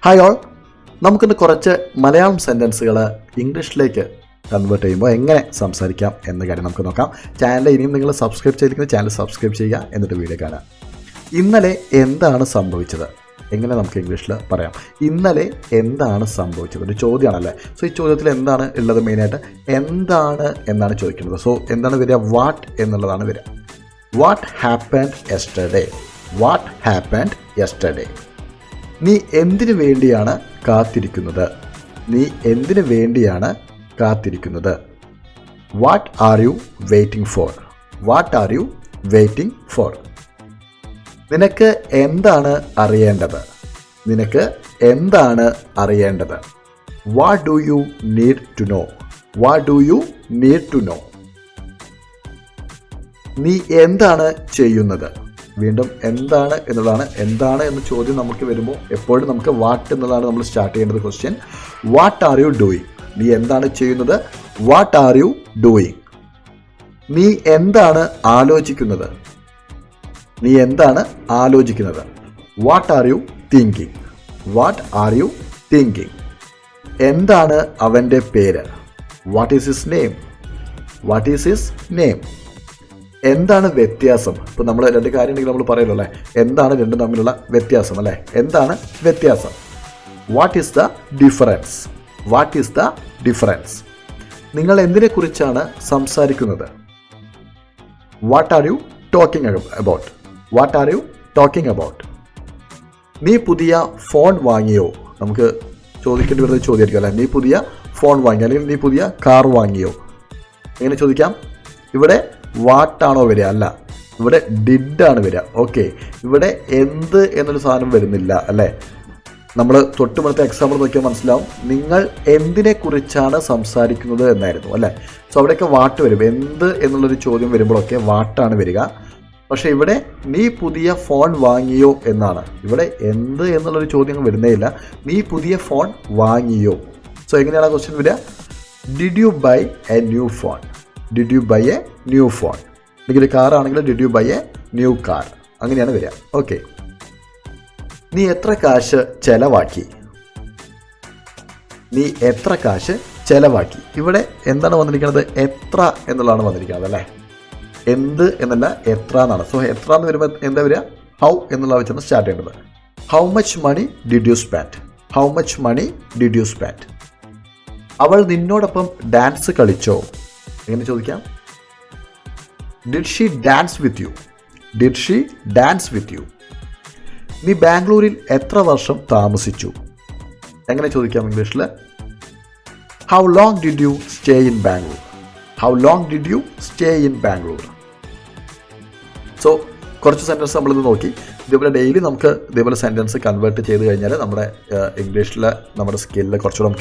Hi all, നമുക്കിന്ന് കുറച്ച് മലയാളം സെൻറ്റൻസുകൾ ഇംഗ്ലീഷിലേക്ക് കൺവേർട്ട് ചെയ്യുമ്പോൾ എങ്ങനെ സംസാരിക്കാം എന്ന കാര്യം നമുക്ക് നോക്കാം. ചാനൽ ഇനിയും നിങ്ങൾ സബ്സ്ക്രൈബ് ചെയ്തിരിക്കുന്ന ചാനൽ സബ്സ്ക്രൈബ് ചെയ്യുക, എന്നിട്ട് വീഡിയോ കാണാം. ഇന്നലെ എന്താണ് സംഭവിച്ചത്? എങ്ങനെ നമുക്ക് ഇംഗ്ലീഷിൽ പറയാം? ഇന്നലെ എന്താണ് സംഭവിച്ചത്? ഒരു ചോദ്യമാണല്ലേ. സോ ഈ ചോദ്യത്തിൽ എന്താണ് ഉള്ളത്? മെയിനായിട്ട് എന്താണ് എന്നാണ് ചോദിക്കുന്നത്. സോ എന്താണ് വരിക? വാട്ട് എന്നുള്ളതാണ് വരിക. What happened yesterday? What happened yesterday? നീ എന്തിനു വേണ്ടിയാണ് കാത്തിരിക്കുന്നത്? നീ എന്തിനു വേണ്ടിയാണ് കാത്തിരിക്കുന്നത്? What are you waiting for? What are you waiting for? നിനക്ക് എന്താണ് അറിയേണ്ടത്? നിനക്ക് എന്താണ് അറിയേണ്ടത്? What do you need to know? What do you need to know? നീ എന്താണ് ചെയ്യുന്നത്? വീണ്ടും എന്താണ് എന്നുള്ളതാണ്. എന്താണ് എന്ന ചോദ്യം നമുക്ക് വരുമ്പോൾ എപ്പോഴും നമുക്ക് വാട്ട് എന്നുള്ളതാണ് നമ്മൾ സ്റ്റാർട്ട് ചെയ്യേണ്ടത് question. What are you doing? നീ എന്താണ് ചെയ്യുന്നത്? What are you doing? നീ എന്താണ് ആലോചിക്കുന്നത്? നീ എന്താണ് ആലോചിക്കുന്നത്? What are U thinking? What are U thinking? എന്താണ് അവൻ്റെ പേര്? What is his name? What is his name? എന്താണ് വ്യത്യാസം? ഇപ്പോൾ നമ്മൾ രണ്ട് കാര്യം ഉണ്ടെങ്കിൽ നമ്മൾ പറയുമല്ലോ അല്ലേ, എന്താണ് രണ്ടും തമ്മിലുള്ള വ്യത്യാസം അല്ലേ? എന്താണ് വ്യത്യാസം? What is the difference? What is the difference? നിങ്ങൾ എന്തിനെക്കുറിച്ചാണ് സംസാരിക്കുന്നത്? What are you talking about? What are you talking about? നീ പുതിയ ഫോൺ വാങ്ങിയോ? നമുക്ക് ചോദിക്കേണ്ടി വരുന്ന ചോദ്യമായിരിക്കും അല്ലേ. നീ പുതിയ ഫോൺ വാങ്ങിയോ, അല്ലെങ്കിൽ നീ പുതിയ കാർ വാങ്ങിയോ? എങ്ങനെ ചോദിക്കാം? ഇവിടെ വാട്ടാണോ വരിക? അല്ല, ഇവിടെ ഡിഡാണ് വരിക. ഓക്കെ, ഇവിടെ എന്ത് എന്നൊരു സാധനം വരുന്നില്ല അല്ലേ. നമ്മൾ തൊട്ടുമുമ്പത്തെ എക്സാമ്പിൾ നോക്കിയാൽ മനസ്സിലാവും. നിങ്ങൾ എന്തിനെക്കുറിച്ചാണ് സംസാരിക്കുന്നത് എന്നായിരുന്നു അല്ലേ. സോ അവിടെയൊക്കെ വാട്ട് വരും. എന്ത് എന്നുള്ളൊരു ചോദ്യം വരുമ്പോഴൊക്കെ വാട്ടാണ് വരിക. പക്ഷേ ഇവിടെ നീ പുതിയ ഫോൺ വാങ്ങിയോ എന്നാണ്. ഇവിടെ എന്ത് എന്നുള്ളൊരു ചോദ്യം വരുന്നേ ഇല്ല. നീ പുതിയ ഫോൺ വാങ്ങിയോ? സോ എങ്ങനെയാണ് ആ ക്വസ്റ്റ്യൻ വരിക? Did you buy a new phone? Did you buy a new phone? അല്ലെങ്കിൽ കാർ ആണെങ്കിൽ did you buy a new car? അങ്ങനെയാണ് വരിക. ഓക്കെ, നീ എത്ര കാശ് ചെലവാക്കി? നീ എത്ര കാശ് ചെലവാക്കി? ഇവിടെ എന്താണ് വന്നിരിക്കുന്നത്? എത്ര എന്നുള്ളതാണ് വന്നിരിക്കുന്നത് അല്ലേ. എന്ത് എന്നല്ല, എത്ര എന്നാണ്. സോ എത്ര എന്ന് വരുമ്പോൾ എന്താ വരിക? ഹൗ എന്നുള്ള വെച്ചാണ് സ്റ്റാർട്ട് ചെയ്യേണ്ടത്. How much money did you spend? How much money did you spend? അവൾ നിന്നോടൊപ്പം ഡാൻസ് കളിച്ചോ? എങ്ങനെ ചോദിക്കാം? Did she dance with you? Did she dance with you? നീ ബാംഗ്ലൂരിൽ എത്ര വർഷം താമസിച്ചു? എങ്ങനെ ചോദിക്കാം ഇംഗ്ലീഷിൽ? How long did you stay in Bangalore? How long did you stay in Bangalore? So കുറച്ച് സെൻറ്റൻസ് നമ്മളിത് നോക്കി. ഇതേപോലെ ഡെയിലി നമുക്ക് ഇതേപോലെ സെൻറ്റൻസ് കൺവേർട്ട് ചെയ്ത് കഴിഞ്ഞാൽ നമ്മുടെ ഇംഗ്ലീഷിൽ നമ്മുടെ സ്കില്ല് കുറച്ചുകൂടെ നമുക്ക്